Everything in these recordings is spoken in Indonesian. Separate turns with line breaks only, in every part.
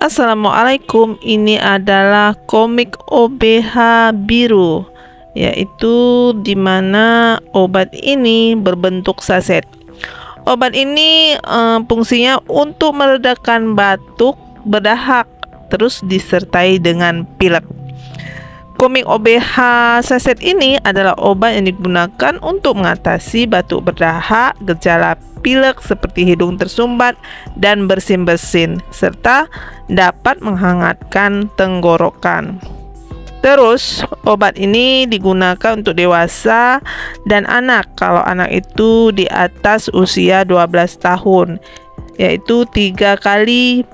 Assalamualaikum, ini adalah komik OBH biru, yaitu dimana obat ini berbentuk saset. Obat ini fungsinya untuk meredakan batuk, berdahak, terus disertai dengan pilek. Komik OBH saset ini adalah obat yang digunakan untuk mengatasi batuk berdahak, gejala pilek seperti hidung tersumbat dan bersin-bersin, serta dapat menghangatkan tenggorokan. Terus, obat ini digunakan untuk dewasa dan anak kalau anak itu di atas usia 12 tahun, yaitu 3 kali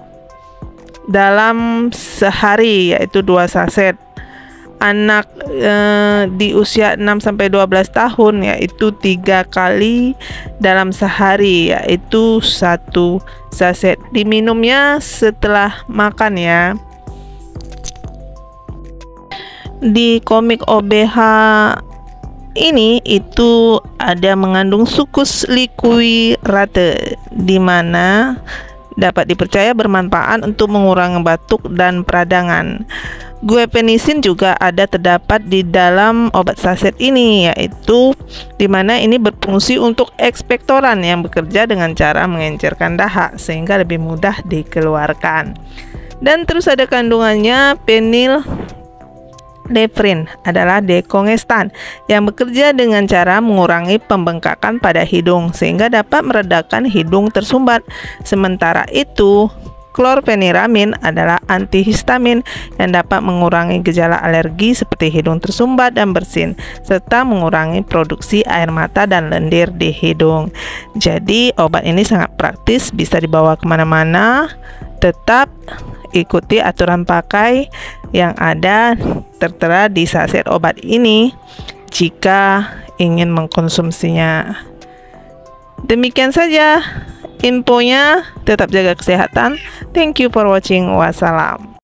dalam sehari, yaitu 2 saset. Anak di usia 6-12 tahun yaitu 3 kali dalam sehari, yaitu 1 saset. Diminumnya setelah makan ya. Di komik OBH ini itu ada mengandung sucus liquirate, di mana dapat dipercaya bermanfaat untuk mengurangi batuk dan peradangan. Guaifenesin juga ada terdapat di dalam obat saset ini, yaitu dimana ini berfungsi untuk ekspektoran yang bekerja dengan cara mengencerkan dahak sehingga lebih mudah dikeluarkan. Dan terus ada kandungannya phenylephrine adalah dekongestan yang bekerja dengan cara mengurangi pembengkakan pada hidung sehingga dapat meredakan hidung tersumbat. Sementara itu, klorfeniramin adalah antihistamin yang dapat mengurangi gejala alergi seperti hidung tersumbat dan bersin, serta mengurangi produksi air mata dan lendir di hidung. Jadi obat ini sangat praktis, bisa dibawa kemana-mana. Tetap ikuti aturan pakai yang ada tertera di saset obat ini jika ingin mengkonsumsinya. Demikian saja infonya, tetap jaga kesehatan. Thank you for watching. Wassalam.